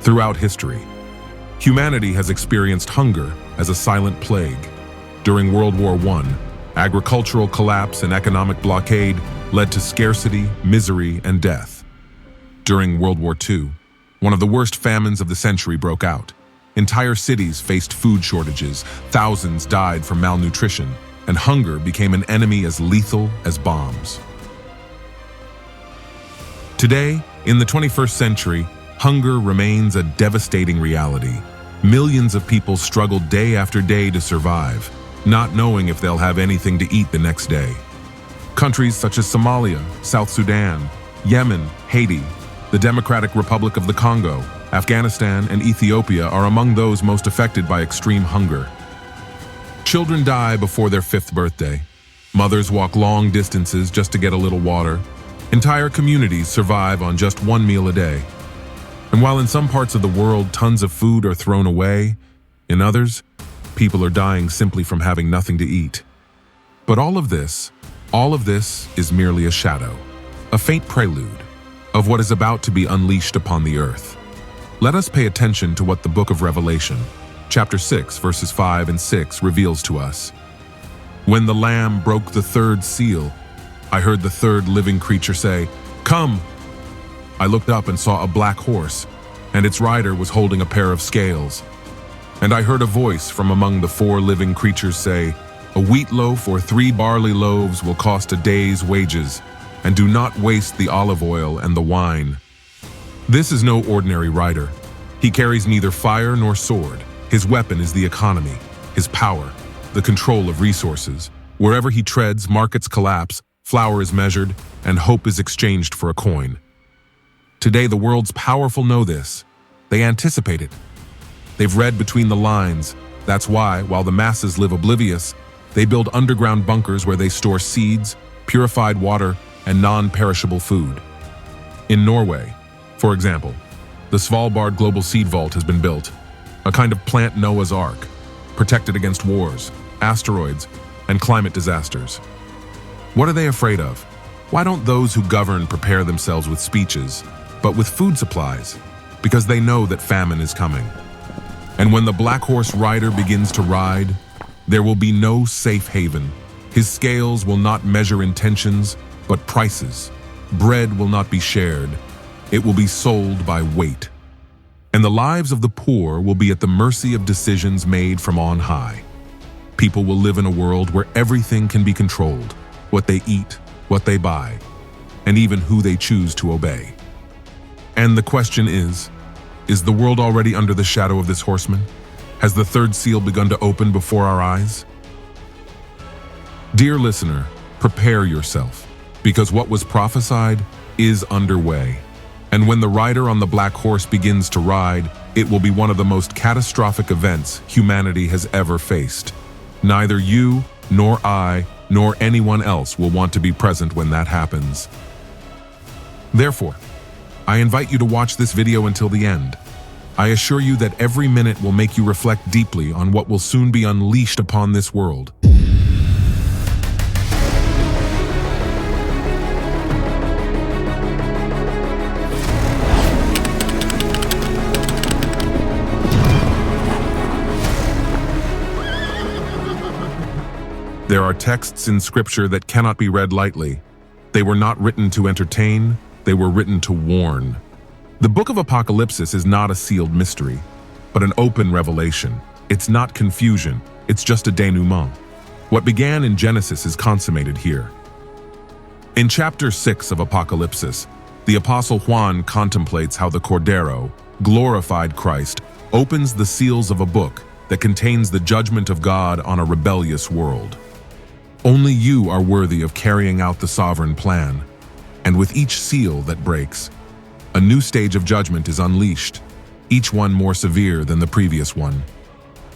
Throughout history, humanity has experienced hunger as a silent plague. During World War I, agricultural collapse and economic blockade led to scarcity, misery, and death. During World War II, one of the worst famines of the century broke out. Entire cities faced food shortages, thousands died from malnutrition, and hunger became an enemy as lethal as bombs. Today, in the 21st century, hunger remains a devastating reality. Millions of people struggle day after day to survive, not knowing if they'll have anything to eat the next day. Countries such as Somalia, South Sudan, Yemen, Haiti, the Democratic Republic of the Congo, Afghanistan, and Ethiopia are among those most affected by extreme hunger. Children die before their 5th birthday. Mothers walk long distances just to get a little water. Entire communities survive on just one meal a day. And while in some parts of the world tons of food are thrown away, in others, people are dying simply from having nothing to eat. But all of this is merely a shadow, a faint prelude of what is about to be unleashed upon the earth. Let us pay attention to what the book of Revelation, chapter 6, verses 5 and 6 reveals to us. When the Lamb broke the 3rd seal, I heard the 3rd living creature say, "Come!" I looked up and saw a black horse, and its rider was holding a pair of scales. And I heard a voice from among the 4 living creatures say, "A wheat loaf or 3 barley loaves will cost a day's wages, and do not waste the olive oil and the wine." This is no ordinary rider. He carries neither fire nor sword. His weapon is the economy, his power, the control of resources. Wherever he treads, markets collapse, flour is measured, and hope is exchanged for a coin. Today, the world's powerful know this. They anticipate it. They've read between the lines. That's why, while the masses live oblivious, they build underground bunkers where they store seeds, purified water, and non-perishable food. In Norway, for example, the Svalbard Global Seed Vault has been built, a kind of plant Noah's Ark, protected against wars, asteroids, and climate disasters. What are they afraid of? Why don't those who govern prepare themselves with speeches, but with food supplies? Because they know that famine is coming. And when the black horse rider begins to ride, there will be no safe haven. His scales will not measure intentions, but prices. Bread will not be shared. It will be sold by weight. And the lives of the poor will be at the mercy of decisions made from on high. People will live in a world where everything can be controlled: what they eat, what they buy, and even who they choose to obey. And the question is the world already under the shadow of this horseman? Has the 3rd seal begun to open before our eyes? Dear listener, prepare yourself, because what was prophesied is underway. And when the rider on the black horse begins to ride, it will be one of the most catastrophic events humanity has ever faced. Neither you, nor I, nor anyone else will want to be present when that happens. Therefore, I invite you to watch this video until the end. I assure you that every minute will make you reflect deeply on what will soon be unleashed upon this world. There are texts in Scripture that cannot be read lightly. They were not written to entertain, they were written to warn. The book of Apocalypse is not a sealed mystery, but an open revelation. It's not confusion, it's just a denouement. What began in Genesis is consummated here. In chapter 6 of Apocalypse, the Apostle Juan contemplates how the Cordero, glorified Christ, opens the seals of a book that contains the judgment of God on a rebellious world. Only you are worthy of carrying out the sovereign plan, and with each seal that breaks, a new stage of judgment is unleashed, each one more severe than the previous one.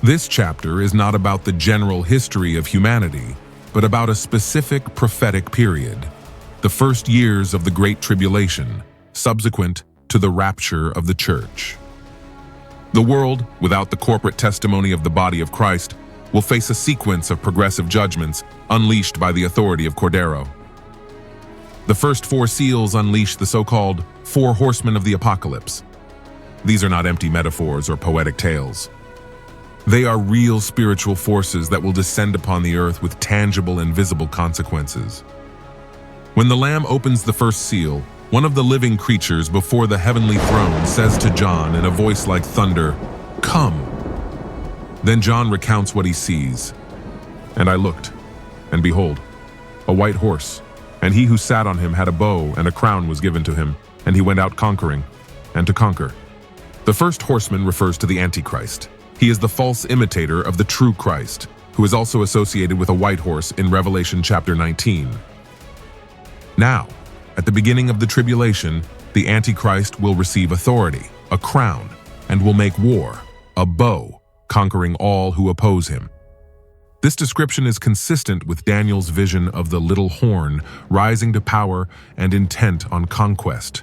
This chapter is not about the general history of humanity, but about a specific prophetic period, the first years of the Great Tribulation, subsequent to the rapture of the church. The world, without the corporate testimony of the body of Christ, will face a sequence of progressive judgments unleashed by the authority of Cordero. The first 4 seals unleash the so-called 4 horsemen of the apocalypse. These are not empty metaphors or poetic tales. They are real spiritual forces that will descend upon the earth with tangible and visible consequences. When the Lamb opens the first seal, one of the living creatures before the heavenly throne says to John in a voice like thunder, "Come." Then John recounts what he sees. "And I looked, and behold, a white horse, and he who sat on him had a bow, and a crown was given to him, and he went out conquering, and to conquer." The first horseman refers to the Antichrist. He is the false imitator of the true Christ, who is also associated with a white horse in Revelation chapter 19. Now, at the beginning of the tribulation, the Antichrist will receive authority, a crown, and will make war, a bow, conquering all who oppose him. This description is consistent with Daniel's vision of the little horn rising to power and intent on conquest.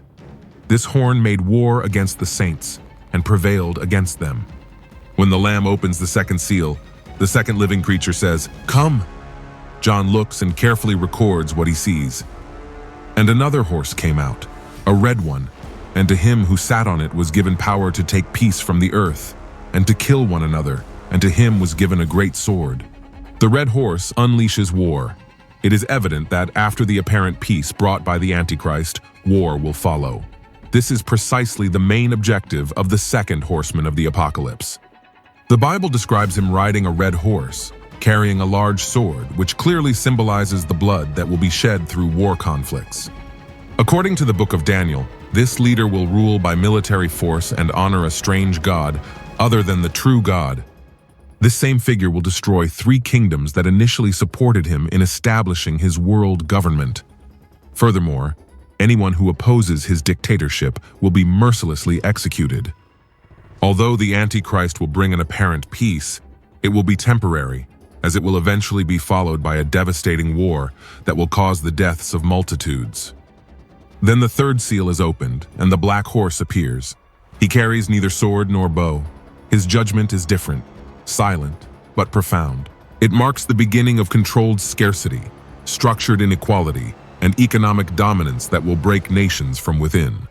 This horn made war against the saints and prevailed against them. When the Lamb opens the second seal, the second living creature says, "Come." John looks and carefully records what he sees. "And another horse came out, a red one, and to him who sat on it was given power to take peace from the earth, and to kill one another, and to him was given a great sword." The red horse unleashes war. It is evident that after the apparent peace brought by the Antichrist, war will follow. This is precisely the main objective of the second horseman of the apocalypse. The Bible describes him riding a red horse, carrying a large sword, which clearly symbolizes the blood that will be shed through war conflicts. According to the book of Daniel, this leader will rule by military force and honor a strange god other than the true God. This same figure will destroy 3 kingdoms that initially supported him in establishing his world government. Furthermore, anyone who opposes his dictatorship will be mercilessly executed. Although the Antichrist will bring an apparent peace, it will be temporary, as it will eventually be followed by a devastating war that will cause the deaths of multitudes. Then the third seal is opened, and the black horse appears. He carries neither sword nor bow. His judgment is different, silent, but profound. It marks the beginning of controlled scarcity, structured inequality, and economic dominance that will break nations from within.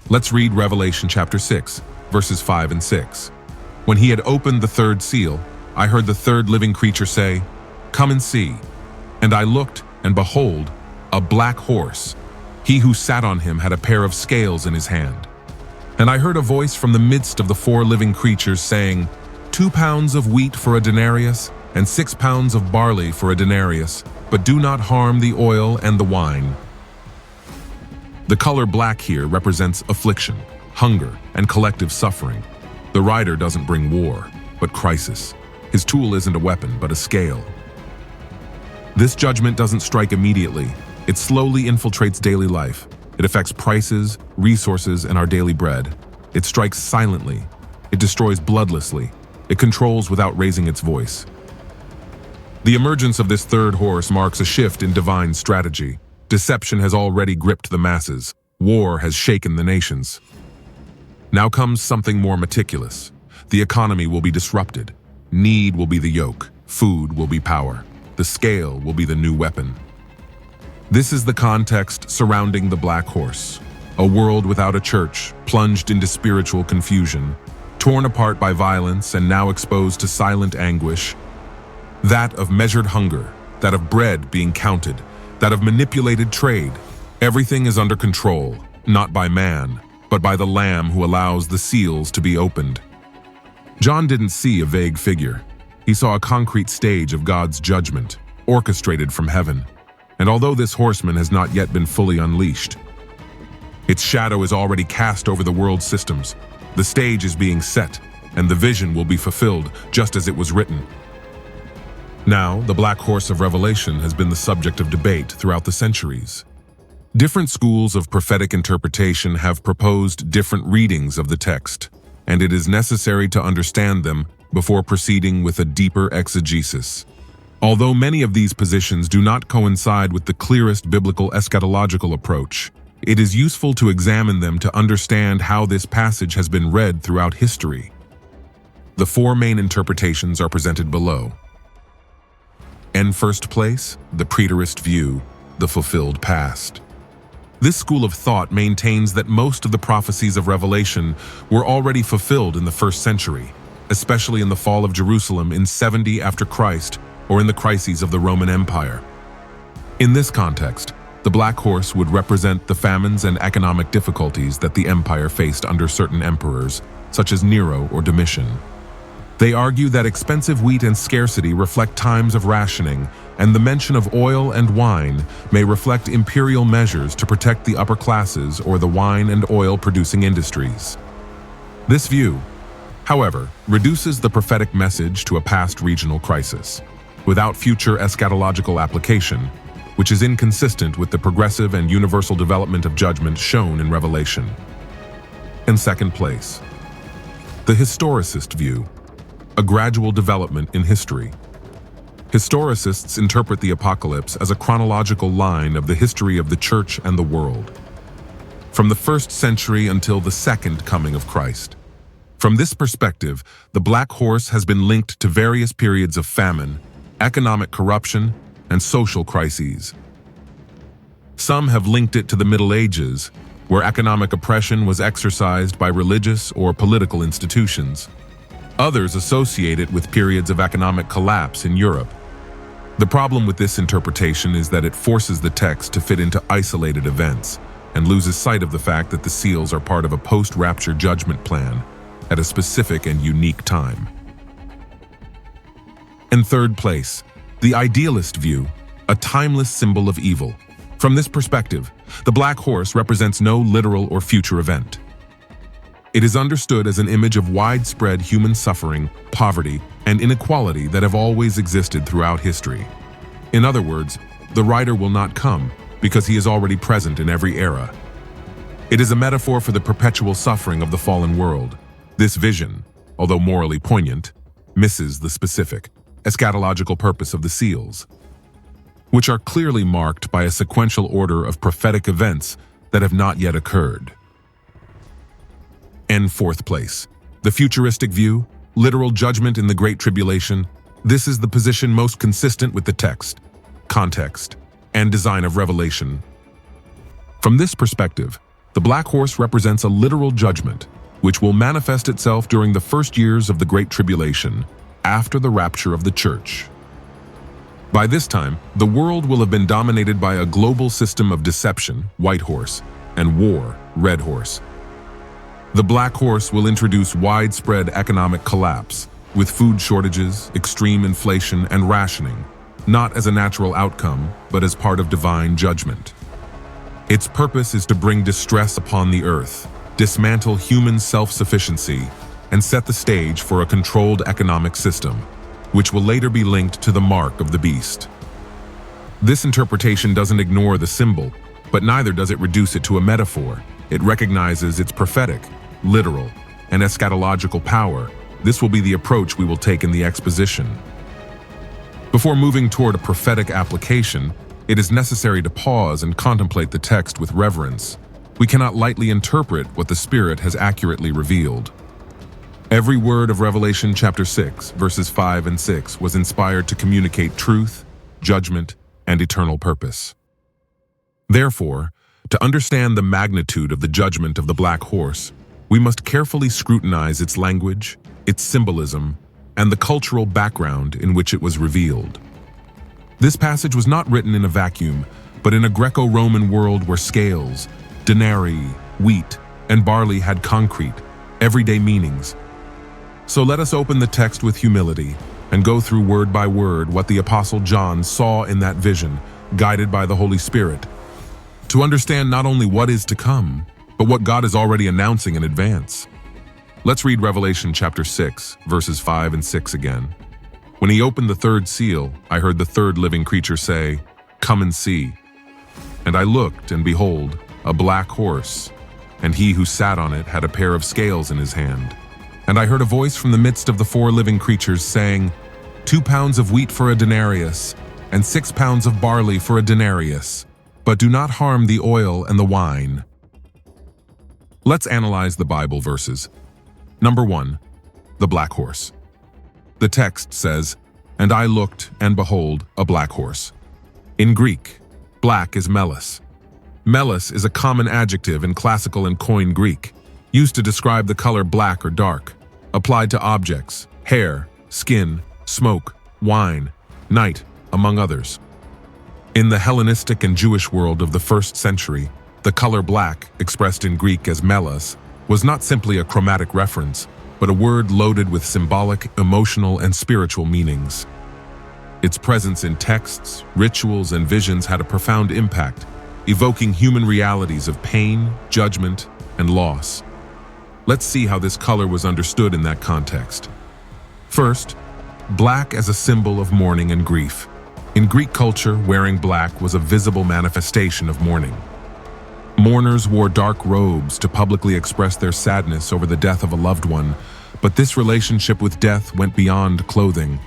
Let's read Revelation chapter 6, verses 5 and 6. "When he had opened the third seal, I heard the third living creature say, 'Come and see.' And I looked, and behold, a black horse. He who sat on him had a pair of scales in his hand. And I heard a voice from the midst of the 4 living creatures saying, 2 pounds of wheat for a denarius, and 6 pounds of barley for a denarius, but do not harm the oil and the wine." The color black here represents affliction, hunger, and collective suffering. The rider doesn't bring war, but crisis. His tool isn't a weapon, but a scale. This judgment doesn't strike immediately. It slowly infiltrates daily life. It affects prices, resources, and our daily bread. It strikes silently. It destroys bloodlessly. It controls without raising its voice. The emergence of this third horse marks a shift in divine strategy. Deception has already gripped the masses. War has shaken the nations. Now comes something more meticulous. The economy will be disrupted. Need will be the yoke. Food will be power. The scale will be the new weapon. This is the context surrounding the black horse. A world without a church, plunged into spiritual confusion, torn apart by violence and now exposed to silent anguish. That of measured hunger, that of bread being counted, that of manipulated trade. Everything is under control, not by man, but by the Lamb who allows the seals to be opened. John didn't see a vague figure. He saw a concrete stage of God's judgment, orchestrated from heaven. And although this horseman has not yet been fully unleashed, its shadow is already cast over the world's systems. The stage is being set, and the vision will be fulfilled just as it was written. Now, the black horse of Revelation has been the subject of debate throughout the centuries. Different schools of prophetic interpretation have proposed different readings of the text, and it is necessary to understand them before proceeding with a deeper exegesis. Although many of these positions do not coincide with the clearest biblical eschatological approach, it is useful to examine them to understand how this passage has been read throughout history. The 4 main interpretations are presented below. In first place, the preterist view, the fulfilled past. This school of thought maintains that most of the prophecies of Revelation were already fulfilled in the first century, especially in the fall of Jerusalem in 70 after Christ or in the crises of the Roman Empire. In this context, the black horse would represent the famines and economic difficulties that the empire faced under certain emperors, such as Nero or Domitian. They argue that expensive wheat and scarcity reflect times of rationing, and the mention of oil and wine may reflect imperial measures to protect the upper classes or the wine and oil-producing industries. This view, however, reduces the prophetic message to a past regional crisis, without future eschatological application, which is inconsistent with the progressive and universal development of judgment shown in Revelation. In second place, the historicist view, a gradual development in history. Historicists interpret the apocalypse as a chronological line of the history of the church and the world, from the first century until the second coming of Christ. From this perspective, the black horse has been linked to various periods of famine, economic corruption, and social crises. Some have linked it to the Middle Ages, where economic oppression was exercised by religious or political institutions. Others associate it with periods of economic collapse in Europe. The problem with this interpretation is that it forces the text to fit into isolated events and loses sight of the fact that the seals are part of a post-rapture judgment plan at a specific and unique time. In third place, the idealist view, a timeless symbol of evil. From this perspective, the black horse represents no literal or future event. It is understood as an image of widespread human suffering, poverty, and inequality that have always existed throughout history. In other words, the writer will not come because he is already present in every era. It is a metaphor for the perpetual suffering of the fallen world. This vision, although morally poignant, misses the specific, eschatological purpose of the seals, which are clearly marked by a sequential order of prophetic events that have not yet occurred. In fourth place, the futuristic view, literal judgment in the Great Tribulation. This is the position most consistent with the text, context, and design of Revelation. From this perspective, the black horse represents a literal judgment, which will manifest itself during the first years of the Great Tribulation, after the rapture of the church. By this time, the world will have been dominated by a global system of deception, white horse, and war, red horse. The black horse will introduce widespread economic collapse, with food shortages, extreme inflation, and rationing, not as a natural outcome, but as part of divine judgment. Its purpose is to bring distress upon the earth, dismantle human self-sufficiency, and set the stage for a controlled economic system, which will later be linked to the mark of the beast. This interpretation doesn't ignore the symbol, but neither does it reduce it to a metaphor. It recognizes its prophetic, literal, and eschatological power. This will be the approach we will take in the exposition. Before moving toward a prophetic application, it is necessary to pause and contemplate the text with reverence. We cannot lightly interpret what the Spirit has accurately revealed. Every word of Revelation chapter 6, verses 5 and 6 was inspired to communicate truth, judgment, and eternal purpose. Therefore, to understand the magnitude of the judgment of the black horse, we must carefully scrutinize its language, its symbolism, and the cultural background in which it was revealed. This passage was not written in a vacuum, but in a Greco-Roman world where scales, denarii, wheat, and barley had concrete, everyday meanings. So let us open the text with humility and go through word by word what the Apostle John saw in that vision, guided by the Holy Spirit, to understand not only what is to come, but what God is already announcing in advance. Let's read Revelation chapter 6, verses 5 and 6 again. When he opened the third seal, I heard the third living creature say, "Come and see." And I looked, and behold, a black horse, and he who sat on it had a pair of scales in his hand. And I heard a voice from the midst of the four living creatures saying, 2 pounds of wheat for a denarius, and 6 pounds of barley for a denarius, but do not harm the oil and the wine. Let's analyze the Bible verses. Number 1, the black horse. The text says, "And I looked, and behold, a black horse." In Greek, black is melos. Melos is a common adjective in classical and Koine Greek, used to describe the color black or dark, applied to objects, hair, skin, smoke, wine, night, among others. In the Hellenistic and Jewish world of the 1st century, the color black, expressed in Greek as melos, was not simply a chromatic reference, but a word loaded with symbolic, emotional, and spiritual meanings. Its presence in texts, rituals, and visions had a profound impact, evoking human realities of pain, judgment, and loss. Let's see how this color was understood in that context. First, black as a symbol of mourning and grief. In Greek culture, wearing black was a visible manifestation of mourning. Mourners wore dark robes to publicly express their sadness over the death of a loved one, but this relationship with death went beyond clothing.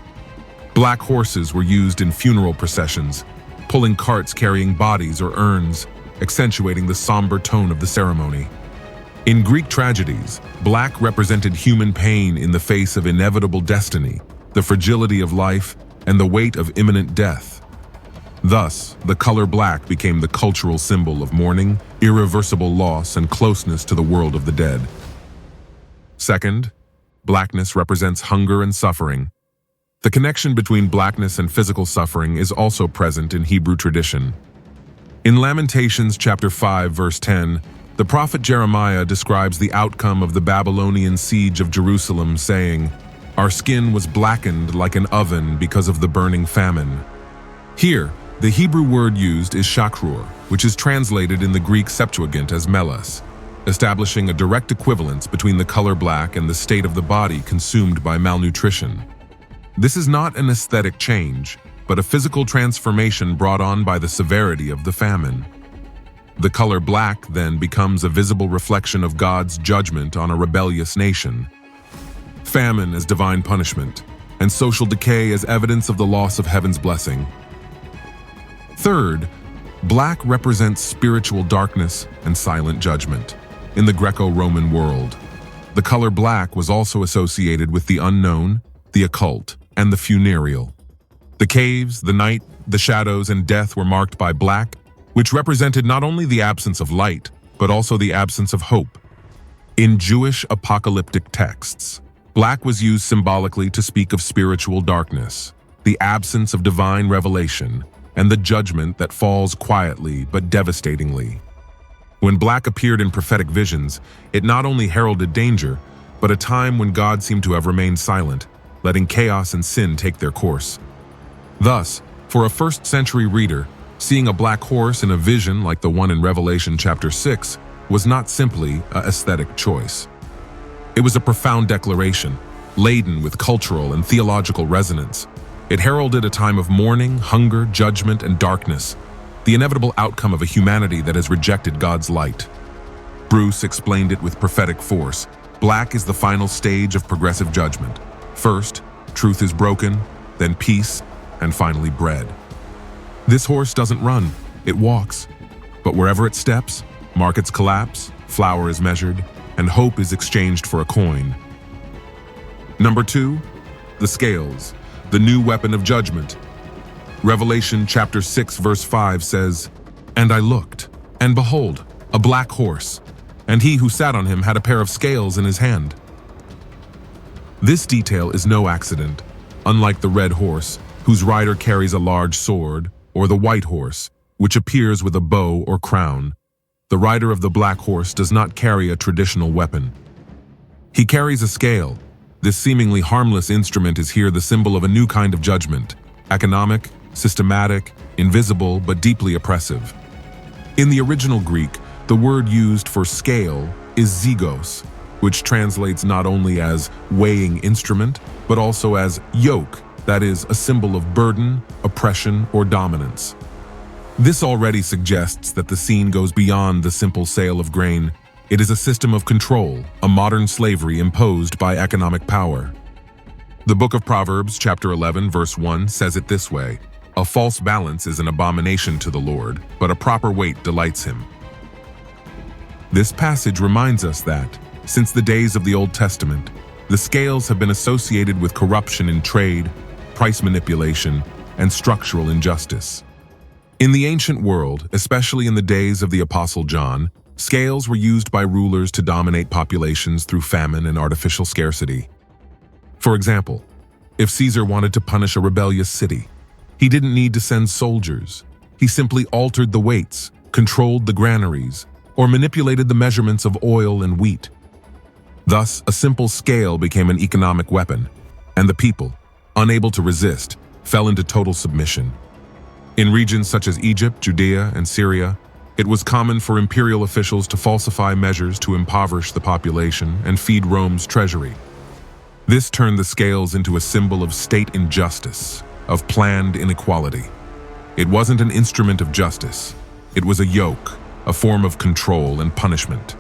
Black horses were used in funeral processions, pulling carts carrying bodies or urns, accentuating the somber tone of the ceremony. In Greek tragedies, black represented human pain in the face of inevitable destiny, the fragility of life, and the weight of imminent death. Thus, the color black became the cultural symbol of mourning, irreversible loss, and closeness to the world of the dead. Second, blackness represents hunger and suffering. The connection between blackness and physical suffering is also present in Hebrew tradition. In Lamentations chapter 5, verse 10, the prophet Jeremiah describes the outcome of the Babylonian siege of Jerusalem, saying, "Our skin was blackened like an oven because of the burning famine." Here, the Hebrew word used is shakrur, which is translated in the Greek Septuagint as melos, establishing a direct equivalence between the color black and the state of the body consumed by malnutrition. This is not an aesthetic change, but a physical transformation brought on by the severity of the famine. The color black then becomes a visible reflection of God's judgment on a rebellious nation. Famine as divine punishment, and social decay as evidence of the loss of heaven's blessing. Third, black represents spiritual darkness and silent judgment. In the Greco-Roman world, the color black was also associated with the unknown, the occult, and the funereal. The caves, the night, the shadows, and death were marked by black, which represented not only the absence of light, but also the absence of hope. In Jewish apocalyptic texts, black was used symbolically to speak of spiritual darkness, the absence of divine revelation, and the judgment that falls quietly but devastatingly. When black appeared in prophetic visions, it not only heralded danger, but a time when God seemed to have remained silent, letting chaos and sin take their course. Thus, for a 1st century reader, seeing a black horse in a vision like the one in Revelation chapter 6 was not simply an aesthetic choice. It was a profound declaration, laden with cultural and theological resonance. It heralded a time of mourning, hunger, judgment, and darkness, the inevitable outcome of a humanity that has rejected God's light. Bruce explained it with prophetic force. Black is the final stage of progressive judgment. First, truth is broken, then peace, and finally bread. This horse doesn't run, it walks. But wherever it steps, markets collapse, flour is measured, and hope is exchanged for a coin. Number 2, the scales, the new weapon of judgment. Revelation chapter 6 verse 5 says, "And I looked, and behold, a black horse, and he who sat on him had a pair of scales in his hand." This detail is no accident, unlike the red horse, whose rider carries a large sword, or the white horse, which appears with a bow or crown. The rider of the black horse does not carry a traditional weapon. He carries a scale. This seemingly harmless instrument is here the symbol of a new kind of judgment, economic, systematic, invisible, but deeply oppressive. In the original Greek, the word used for scale is zygos, which translates not only as weighing instrument, but also as yoke, that is, a symbol of burden, oppression, or dominance. This already suggests that the scene goes beyond the simple sale of grain. It is a system of control, a modern slavery imposed by economic power. The book of Proverbs, chapter 11, verse 1, says it this way: "A false balance is an abomination to the Lord, but a proper weight delights him." This passage reminds us that, since the days of the Old Testament, the scales have been associated with corruption in trade, price manipulation, and structural injustice. In the ancient world, especially in the days of the Apostle John, scales were used by rulers to dominate populations through famine and artificial scarcity. For example, if Caesar wanted to punish a rebellious city, he didn't need to send soldiers. He simply altered the weights, controlled the granaries, or manipulated the measurements of oil and wheat. Thus, a simple scale became an economic weapon, and the people, unable to resist, fell into total submission. In regions such as Egypt, Judea, and Syria, it was common for imperial officials to falsify measures to impoverish the population and feed Rome's treasury. This turned the scales into a symbol of state injustice, of planned inequality. It wasn't an instrument of justice. It was a yoke, a form of control and punishment.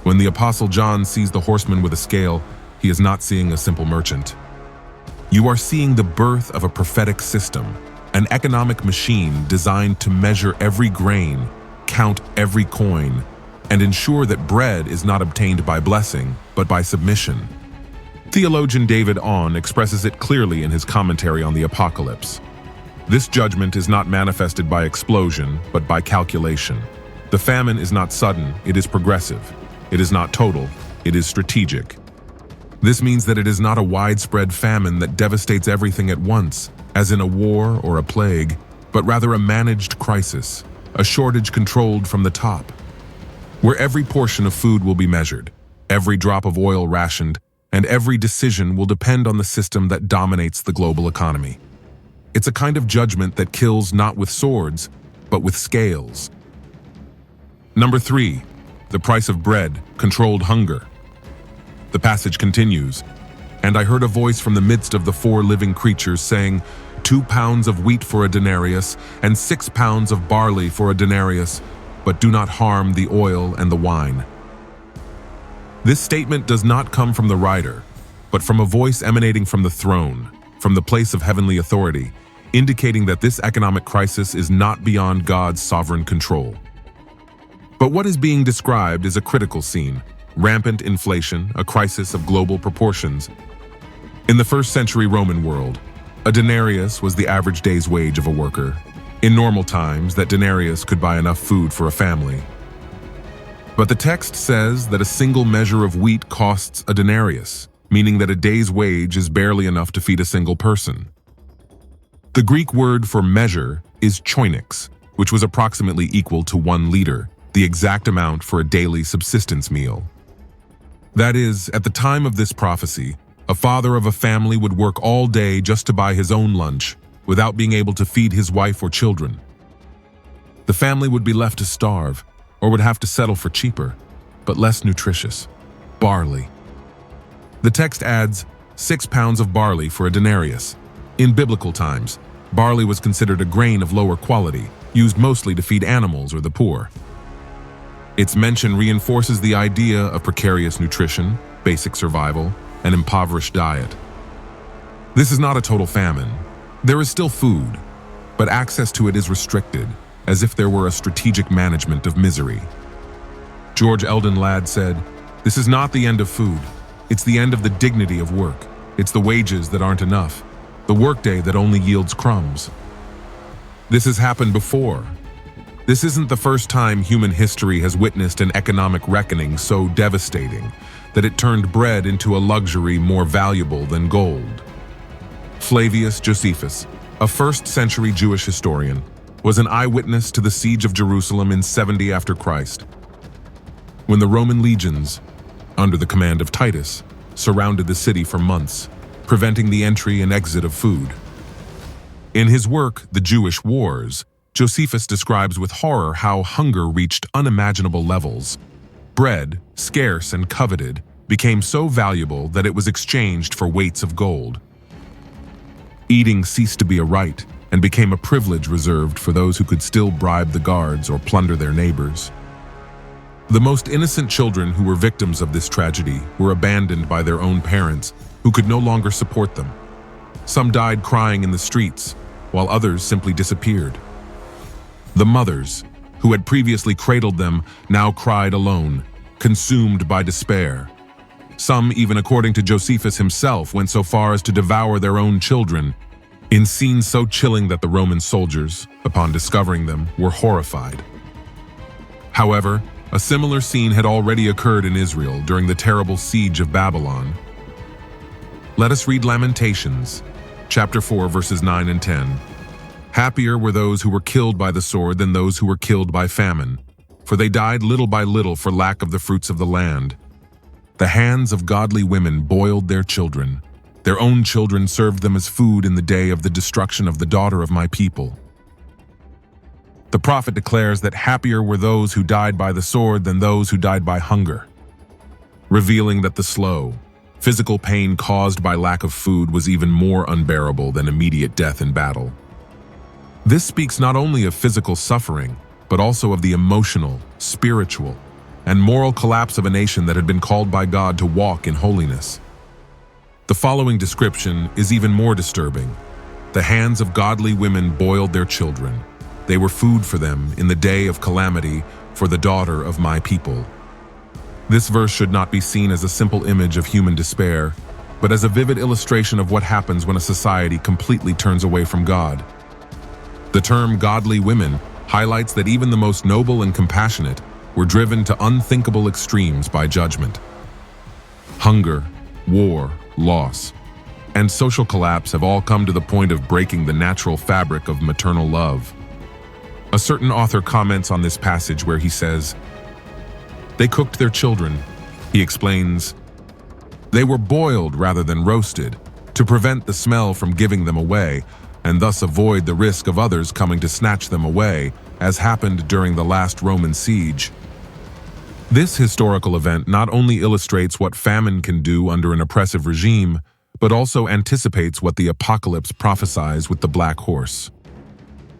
When the Apostle John sees the horseman with a scale, he is not seeing a simple merchant. You are seeing the birth of a prophetic system, an economic machine designed to measure every grain, count every coin, and ensure that bread is not obtained by blessing, but by submission. Theologian David Ahn expresses it clearly in his commentary on the Apocalypse. This judgment is not manifested by explosion, but by calculation. The famine is not sudden, it is progressive. It is not total, it is strategic. This means that it is not a widespread famine that devastates everything at once, as in a war or a plague, but rather a managed crisis, a shortage controlled from the top, where every portion of food will be measured, every drop of oil rationed, and every decision will depend on the system that dominates the global economy. It's a kind of judgment that kills not with swords, but with scales. Number 3, the price of bread controlled hunger. The passage continues, "And I heard a voice from the midst of the 4 living creatures saying, 2 pounds of wheat for a denarius, and 6 pounds of barley for a denarius, but do not harm the oil and the wine." This statement does not come from the writer, but from a voice emanating from the throne, from the place of heavenly authority, indicating that this economic crisis is not beyond God's sovereign control. But what is being described is a critical scene: rampant inflation, a crisis of global proportions. In the 1st century Roman world, a denarius was the average day's wage of a worker. In normal times, that denarius could buy enough food for a family. But the text says that a single measure of wheat costs a denarius, meaning that a day's wage is barely enough to feed a single person. The Greek word for measure is choinix, which was approximately equal to 1 liter, the exact amount for a daily subsistence meal. That is, at the time of this prophecy, a father of a family would work all day just to buy his own lunch, without being able to feed his wife or children. The family would be left to starve, or would have to settle for cheaper, but less nutritious, barley. The text adds 6 pounds of barley for a denarius. In biblical times, barley was considered a grain of lower quality, used mostly to feed animals or the poor. Its mention reinforces the idea of precarious nutrition, basic survival, and impoverished diet. This is not a total famine. There is still food, but access to it is restricted, as if there were a strategic management of misery. George Eldon Ladd said, "This is not the end of food. It's the end of the dignity of work. It's the wages that aren't enough, the workday that only yields crumbs." This has happened before. This isn't the first time human history has witnessed an economic reckoning so devastating that it turned bread into a luxury more valuable than gold. Flavius Josephus, a 1st century Jewish historian, was an eyewitness to the siege of Jerusalem in 70 after Christ, when the Roman legions, under the command of Titus, surrounded the city for months, preventing the entry and exit of food. In his work, The Jewish Wars, Josephus describes with horror how hunger reached unimaginable levels. Bread, scarce and coveted, became so valuable that it was exchanged for weights of gold. Eating ceased to be a right and became a privilege reserved for those who could still bribe the guards or plunder their neighbors. The most innocent children who were victims of this tragedy were abandoned by their own parents, who could no longer support them. Some died crying in the streets, while others simply disappeared. The mothers, who had previously cradled them, now cried alone, consumed by despair. Some, even according to Josephus himself, went so far as to devour their own children. in scenes so chilling that the Roman soldiers, upon discovering them, were horrified. However, a similar scene had already occurred in Israel during the terrible siege of Babylon. Let us read Lamentations, chapter 4, verses 9 and 10. Happier were those who were killed by the sword than those who were killed by famine, for they died little by little for lack of the fruits of the land. The hands of godly women boiled their children. Their own children served them as food in the day of the destruction of the daughter of my people. The prophet declares that happier were those who died by the sword than those who died by hunger, revealing that the slow, physical pain caused by lack of food was even more unbearable than immediate death in battle. This speaks not only of physical suffering, but also of the emotional, spiritual, and moral collapse of a nation that had been called by God to walk in holiness. The following description is even more disturbing. The hands of godly women boiled their children. They were food for them in the day of calamity for the daughter of my people. This verse should not be seen as a simple image of human despair, but as a vivid illustration of what happens when a society completely turns away from God. The term godly women highlights that even the most noble and compassionate were driven to unthinkable extremes by judgment. Hunger, war, loss, and social collapse have all come to the point of breaking the natural fabric of maternal love. A certain author comments on this passage where he says, "They cooked their children," he explains, "they were boiled rather than roasted to prevent the smell from giving them away and thus avoid the risk of others coming to snatch them away, as happened during the last Roman siege." This historical event not only illustrates what famine can do under an oppressive regime, but also anticipates what the apocalypse prophesies with the black horse.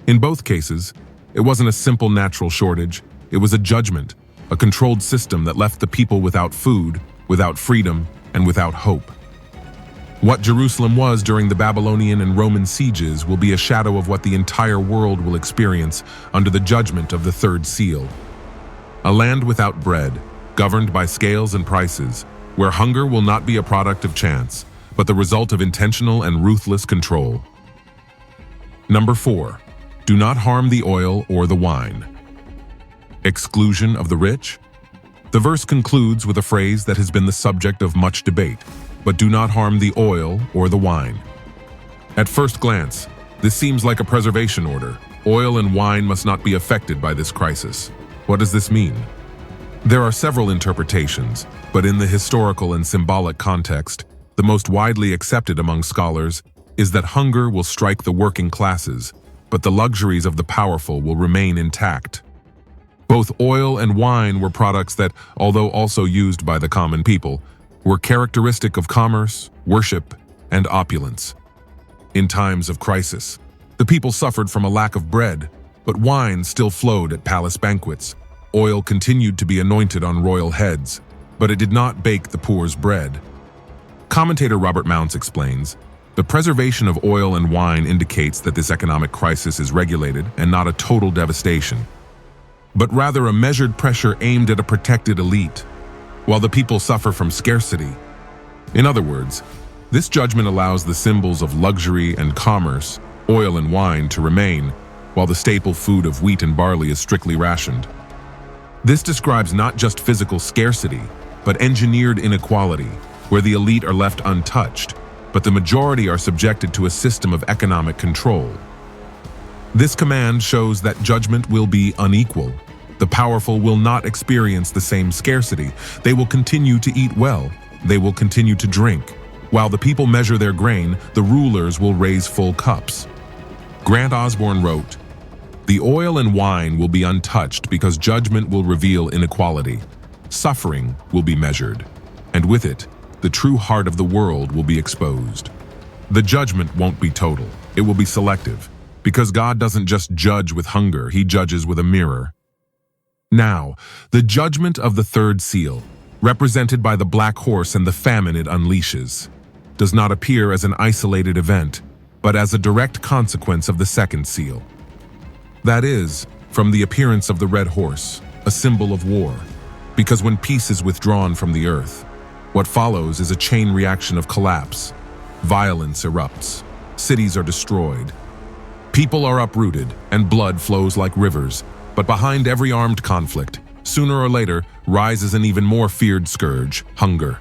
In both cases, it wasn't a simple natural shortage, it was a judgment, a controlled system that left the people without food, without freedom, and without hope. What Jerusalem was during the Babylonian and Roman sieges will be a shadow of what the entire world will experience under the judgment of the third seal. A land without bread, governed by scales and prices, where hunger will not be a product of chance, but the result of intentional and ruthless control. Number 4. Do not harm the oil or the wine. Exclusion of the rich? The verse concludes with a phrase that has been the subject of much debate, but do not harm the oil or the wine. At first glance, this seems like a preservation order. Oil and wine must not be affected by this crisis. What does this mean? There are several interpretations, but in the historical and symbolic context, the most widely accepted among scholars is that hunger will strike the working classes, but the luxuries of the powerful will remain intact. Both oil and wine were products that, although also used by the common people, were characteristic of commerce, worship, and opulence. In times of crisis, the people suffered from a lack of bread, but wine still flowed at palace banquets. Oil continued to be anointed on royal heads, but it did not bake the poor's bread. Commentator Robert Mounce explains, the preservation of oil and wine indicates that this economic crisis is regulated and not a total devastation, but rather a measured pressure aimed at a protected elite, while the people suffer from scarcity. In other words, this judgment allows the symbols of luxury and commerce, oil and wine, to remain, while the staple food of wheat and barley is strictly rationed. This describes not just physical scarcity, but engineered inequality, where the elite are left untouched, but the majority are subjected to a system of economic control. This command shows that judgment will be unequal. The powerful will not experience the same scarcity. They will continue to eat well. They will continue to drink. While the people measure their grain, the rulers will raise full cups. Grant Osborne wrote, "The oil and wine will be untouched because judgment will reveal inequality. Suffering will be measured, and with it, the true heart of the world will be exposed." The judgment won't be total. It will be selective, because God doesn't just judge with hunger, He judges with a mirror. Now, the judgment of the third seal, represented by the black horse and the famine it unleashes, does not appear as an isolated event, but as a direct consequence of the second seal. That is, from the appearance of the red horse, a symbol of war, because when peace is withdrawn from the earth, what follows is a chain reaction of collapse. Violence erupts. cities are destroyed. People are uprooted, and blood flows like rivers. But behind every armed conflict, sooner or later, rises an even more feared scourge: hunger.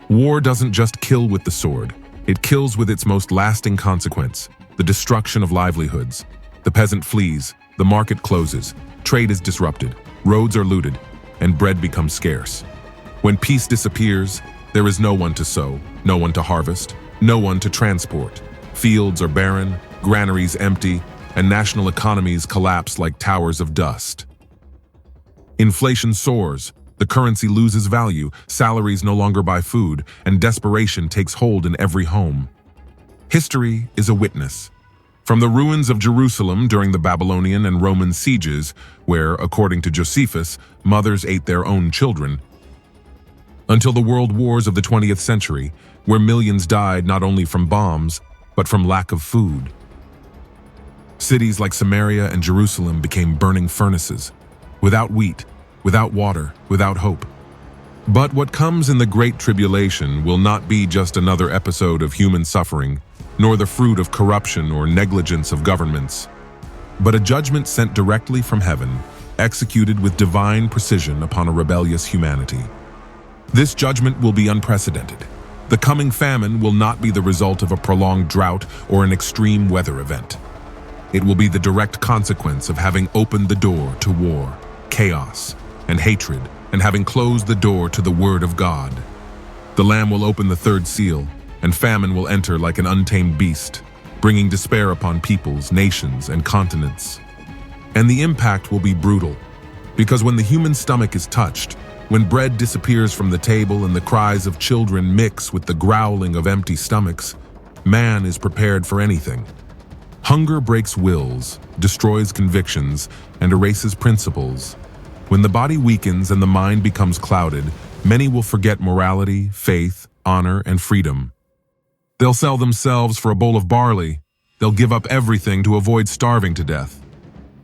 War doesn't just kill with the sword, it kills with its most lasting consequence: the destruction of livelihoods. The peasant flees, the market closes, trade is disrupted, roads are looted, and bread becomes scarce. When peace disappears, there is no one to sow, no one to harvest, no one to transport. Fields are barren, granaries empty, and national economies collapse like towers of dust. Inflation soars, the currency loses value, salaries no longer buy food, and desperation takes hold in every home. History is a witness. From the ruins of Jerusalem during the Babylonian and Roman sieges, where, according to Josephus, mothers ate their own children, until the world wars of the 20th century, where millions died not only from bombs, but from lack of food. Cities like Samaria and Jerusalem became burning furnaces, without wheat, without water, without hope. But what comes in the Great Tribulation will not be just another episode of human suffering, nor the fruit of corruption or negligence of governments, but a judgment sent directly from heaven, executed with divine precision upon a rebellious humanity. This judgment will be unprecedented. The coming famine will not be the result of a prolonged drought or an extreme weather event. It will be the direct consequence of having opened the door to war, chaos, and hatred, and having closed the door to the Word of God. The Lamb will open the third seal, and famine will enter like an untamed beast, bringing despair upon peoples, nations, and continents. And the impact will be brutal, because when the human stomach is touched, when bread disappears from the table and the cries of children mix with the growling of empty stomachs, man is prepared for anything. Hunger breaks wills, destroys convictions, and erases principles. When the body weakens and the mind becomes clouded, many will forget morality, faith, honor, and freedom. They'll sell themselves for a bowl of barley. They'll give up everything to avoid starving to death.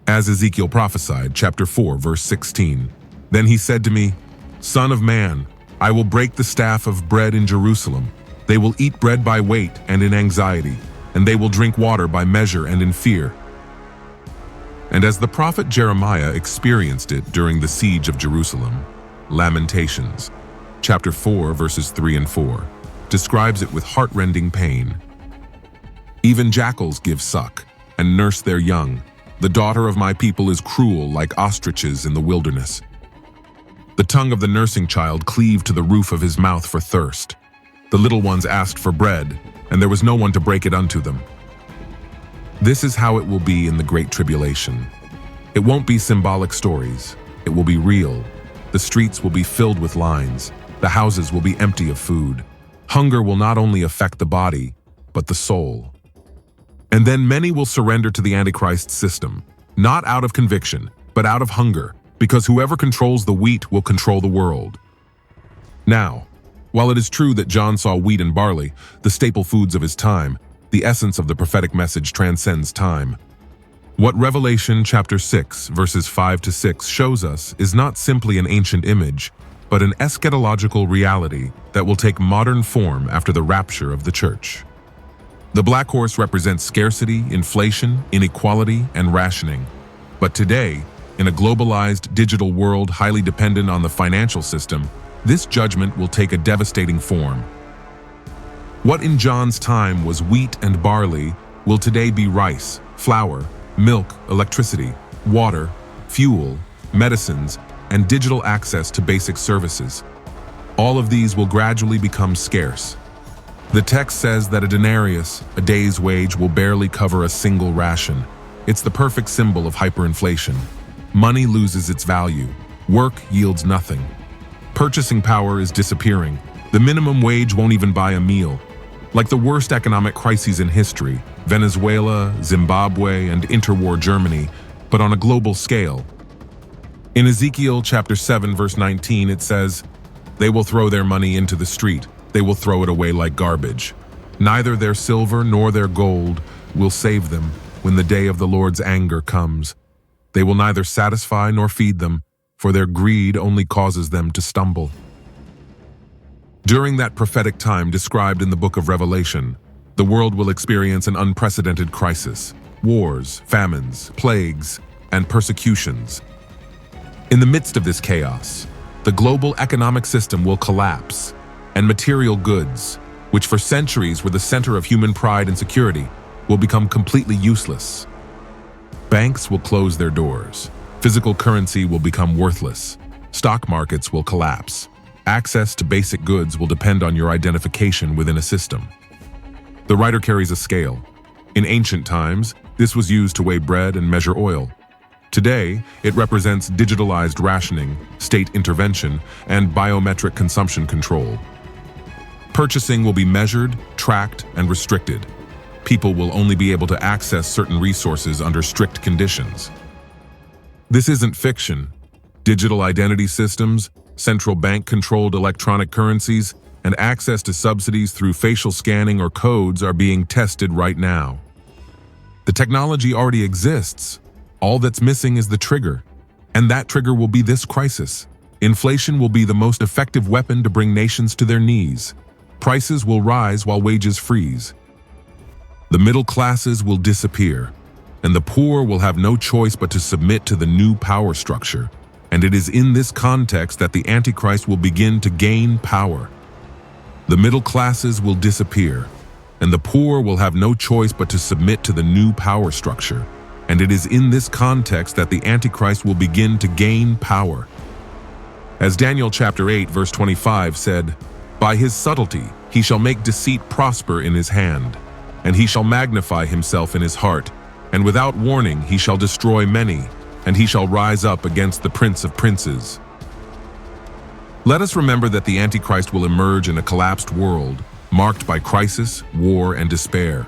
As Ezekiel prophesied, chapter 4, verse 16. Then he said to me, "Son of man, I will break the staff of bread in Jerusalem. They will eat bread by weight and in anxiety, and they will drink water by measure and in fear." And as the prophet Jeremiah experienced it during the siege of Jerusalem, Lamentations, chapter 4, verses 3 and 4, describes it with heart-rending pain. Even jackals give suck and nurse their young. The daughter of my people is cruel like ostriches in the wilderness. The tongue of the nursing child cleaved to the roof of his mouth for thirst. The little ones asked for bread, and there was no one to break it unto them. This is how it will be in the Great Tribulation. It won't be symbolic stories. It will be real. The streets will be filled with lines. The houses will be empty of food. Hunger will not only affect the body, but the soul. And then many will surrender to the Antichrist system, not out of conviction, but out of hunger, because whoever controls the wheat will control the world. Now, while it is true that John saw wheat and barley, the staple foods of his time, the essence of the prophetic message transcends time. What Revelation chapter 6, verses 5 to 6 shows us is not simply an ancient image, but an eschatological reality that will take modern form after the rapture of the church. The black horse represents scarcity, inflation, inequality, and rationing. But today, in a globalized digital world highly dependent on the financial system, this judgment will take a devastating form. What in John's time was wheat and barley will today be rice, flour, milk, electricity, water, fuel, medicines, and digital access to basic services. All of these will gradually become scarce. The text says that a denarius, a day's wage, will barely cover a single ration. It's the perfect symbol of hyperinflation. Money loses its value. Work yields nothing. Purchasing power is disappearing. The minimum wage won't even buy a meal. Like the worst economic crises in history, Venezuela, Zimbabwe, and interwar Germany, but on a global scale. In Ezekiel chapter 7, verse 19, it says, "They will throw their money into the street. They will throw it away like garbage. Neither their silver nor their gold will save them when the day of the Lord's anger comes. They will neither satisfy nor feed them, for their greed only causes them to stumble." During that prophetic time described in the book of Revelation, The world will experience an unprecedented crisis: wars, famines, plagues, and persecutions. In the midst of this chaos, the global economic system will collapse, and material goods, which for centuries were the center of human pride and security, will become completely useless. Banks will close their doors. Physical currency will become worthless. Stock markets will collapse. Access to basic goods will depend on your identification within a system. The writer carries a scale. In ancient times, this was used to weigh bread and measure oil. Today, it represents digitalized rationing, state intervention, and biometric consumption control. Purchasing will be measured, tracked, and restricted. People will only be able to access certain resources under strict conditions. This isn't fiction. Digital identity systems, central bank-controlled electronic currencies, and access to subsidies through facial scanning or codes are being tested right now. The technology already exists. All that's missing is the trigger, and that trigger will be this crisis. Inflation will be the most effective weapon to bring nations to their knees. Prices will rise while wages freeze. The middle classes will disappear, and the poor will have no choice but to submit to the new power structure. And it is in this context that the Antichrist will begin to gain power. The middle classes will disappear, and the poor will have no choice but to submit to the new power structure. And it is in this context that the Antichrist will begin to gain power. As Daniel chapter 8 verse 25 said, "By his subtlety he shall make deceit prosper in his hand, and he shall magnify himself in his heart, and without warning he shall destroy many, and he shall rise up against the Prince of Princes." Let us remember that the Antichrist will emerge in a collapsed world, marked by crisis, war, and despair.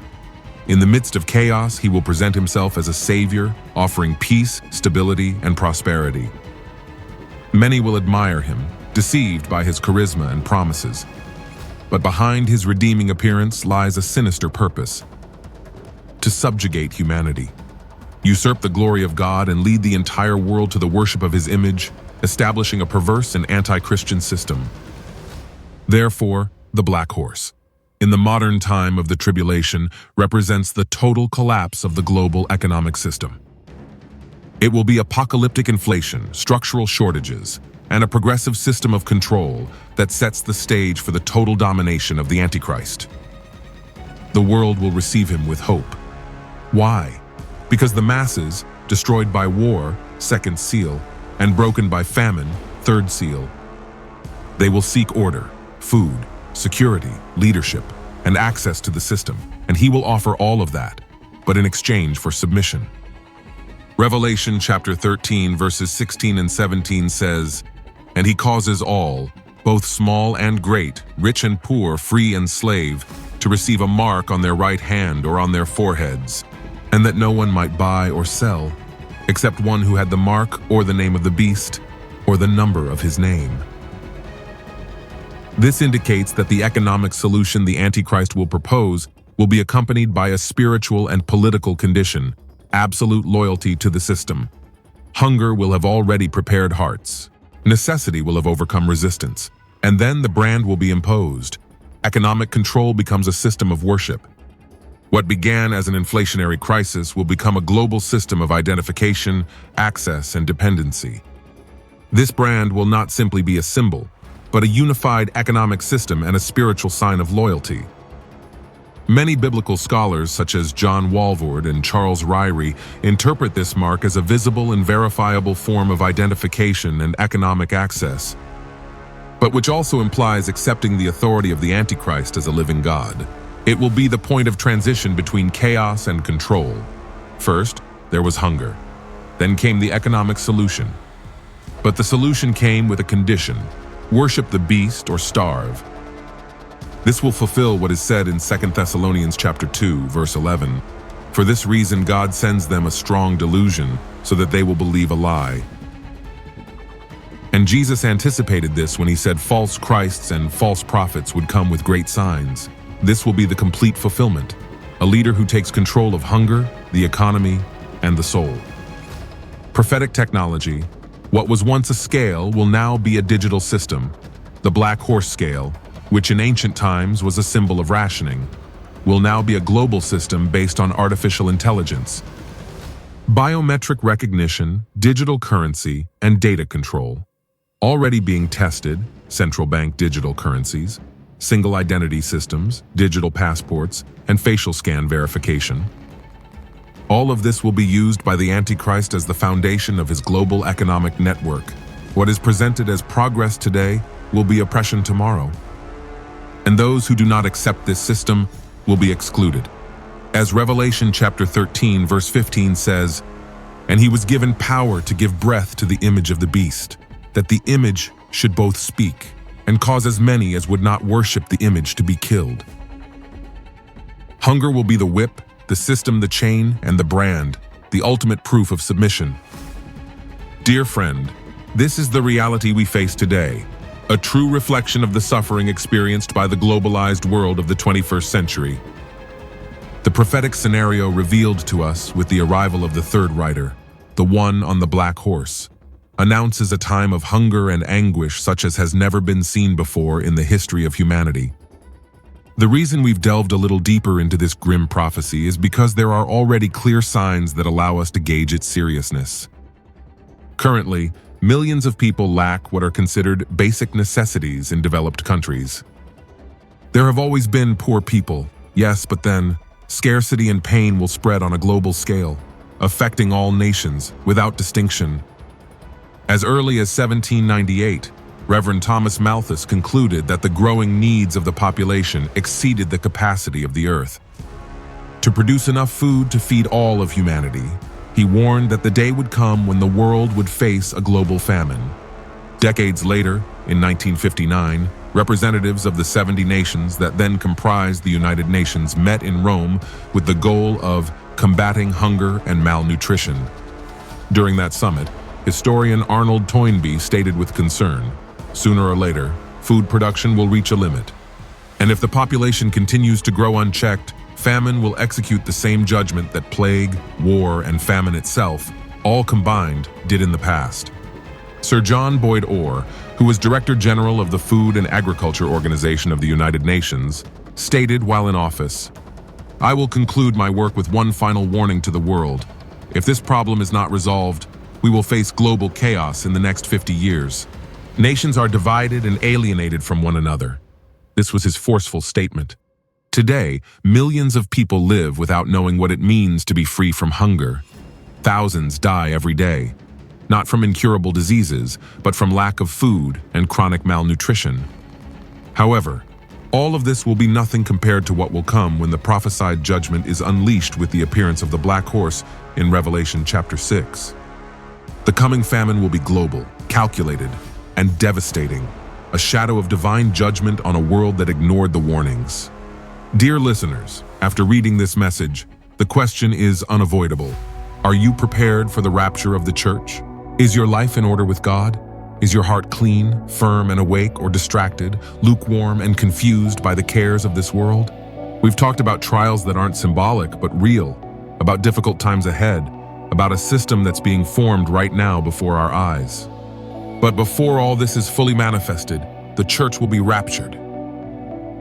In the midst of chaos, he will present himself as a savior, offering peace, stability, and prosperity. Many will admire him, deceived by his charisma and promises. But behind his redeeming appearance lies a sinister purpose: to subjugate humanity, usurp the glory of God, and lead the entire world to the worship of his image, establishing a perverse and anti-Christian system. Therefore, the Black Horse, in the modern time of the tribulation, represents the total collapse of the global economic system. It will be apocalyptic inflation, structural shortages, and a progressive system of control that sets the stage for the total domination of the Antichrist. The world will receive him with hope. Why? Because the masses, destroyed by war, second seal, and broken by famine, third seal, they will seek order, food, security, leadership, and access to the system, and he will offer all of that, but in exchange for submission. Revelation chapter 13 verses 16 and 17 says, "And he causes all, both small and great, rich and poor, free and slave, to receive a mark on their right hand or on their foreheads, and that no one might buy or sell, except one who had the mark or the name of the beast, or the number of his name." This indicates that the economic solution the Antichrist will propose will be accompanied by a spiritual and political condition: absolute loyalty to the system. Hunger will have already prepared hearts. Necessity will have overcome resistance, and then the brand will be imposed. Economic control becomes a system of worship. What began as an inflationary crisis will become a global system of identification, access, and dependency. This brand will not simply be a symbol, but a unified economic system and a spiritual sign of loyalty. Many biblical scholars, such as John Walvoord and Charles Ryrie, interpret this mark as a visible and verifiable form of identification and economic access, but which also implies accepting the authority of the Antichrist as a living God. It will be the point of transition between chaos and control. First, there was hunger. Then came the economic solution. But the solution came with a condition: worship the beast or starve. This will fulfill what is said in 2 Thessalonians chapter 2, verse 11. "For this reason God sends them a strong delusion, so that they will believe a lie." And Jesus anticipated this when he said false Christs and false prophets would come with great signs. This will be the complete fulfillment: a leader who takes control of hunger, the economy, and the soul. Prophetic technology: what was once a scale will now be a digital system. The Black Horse scale, which in ancient times was a symbol of rationing, will now be a global system based on artificial intelligence, biometric recognition, digital currency, and data control. Already being tested, central bank digital currencies, single identity systems, digital passports, and facial scan verification. All of this will be used by the Antichrist as the foundation of his global economic network. What is presented as progress today will be oppression tomorrow. And those who do not accept this system will be excluded. As Revelation chapter 13, verse 15 says, "And he was given power to give breath to the image of the beast, that the image should both speak, and cause as many as would not worship the image to be killed." Hunger will be the whip, the system, the chain, and the brand, the ultimate proof of submission. Dear friend, this is the reality we face today, a true reflection of the suffering experienced by the globalized world of the 21st century. The prophetic scenario revealed to us with the arrival of the third rider, the one on the black horse, announces a time of hunger and anguish such as has never been seen before in the history of humanity. The reason we've delved a little deeper into this grim prophecy is because there are already clear signs that allow us to gauge its seriousness. Currently, millions of people lack what are considered basic necessities in developed countries. There have always been poor people, yes, but then scarcity and pain will spread on a global scale, affecting all nations without distinction. As early as 1798, Reverend Thomas Malthus concluded that the growing needs of the population exceeded the capacity of the earth. To produce enough food to feed all of humanity, he warned that the day would come when the world would face a global famine. Decades later, in 1959, representatives of the 70 nations that then comprised the United Nations met in Rome with the goal of combating hunger and malnutrition. During that summit, historian Arnold Toynbee stated with concern, "Sooner or later, food production will reach a limit. And if the population continues to grow unchecked, famine will execute the same judgment that plague, war, and famine itself, all combined, did in the past." Sir John Boyd Orr, who was Director General of the Food and Agriculture Organization of the United Nations, stated while in office, "I will conclude my work with one final warning to the world. If this problem is not resolved, we will face global chaos in the next 50 years. Nations are divided and alienated from one another." This was his forceful statement. Today, millions of people live without knowing what it means to be free from hunger. Thousands die every day, not from incurable diseases, but from lack of food and chronic malnutrition. However, all of this will be nothing compared to what will come when the prophesied judgment is unleashed with the appearance of the black horse in Revelation chapter 6. The coming famine will be global, calculated, and devastating, a shadow of divine judgment on a world that ignored the warnings. Dear listeners, after reading this message, the question is unavoidable. Are you prepared for the rapture of the church? Is your life in order with God? Is your heart clean, firm, and awake, or distracted, lukewarm, and confused by the cares of this world? We've talked about trials that aren't symbolic, but real, about difficult times ahead, about a system that's being formed right now before our eyes. But before all this is fully manifested, the church will be raptured.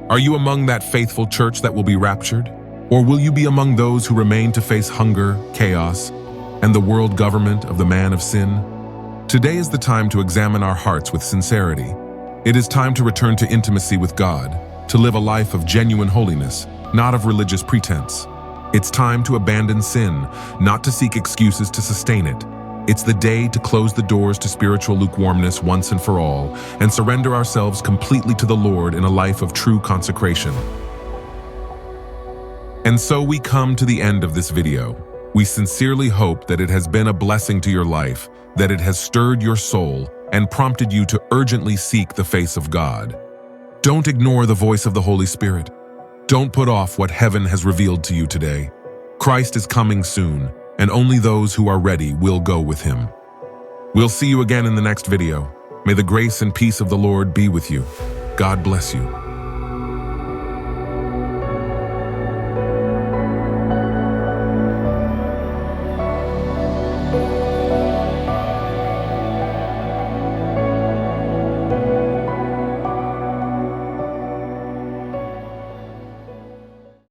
Are you among that faithful church that will be raptured? Or will you be among those who remain to face hunger, chaos, and the world government of the man of sin? Today is the time to examine our hearts with sincerity. It is time to return to intimacy with God, to live a life of genuine holiness, not of religious pretense. It's time to abandon sin, not to seek excuses to sustain it. It's the day to close the doors to spiritual lukewarmness once and for all, and surrender ourselves completely to the Lord in a life of true consecration. And so we come to the end of this video. We sincerely hope that it has been a blessing to your life, that it has stirred your soul and prompted you to urgently seek the face of God. Don't ignore the voice of the Holy Spirit. Don't put off what heaven has revealed to you today. Christ is coming soon, and only those who are ready will go with him. We'll see you again in the next video. May the grace and peace of the Lord be with you. God bless you.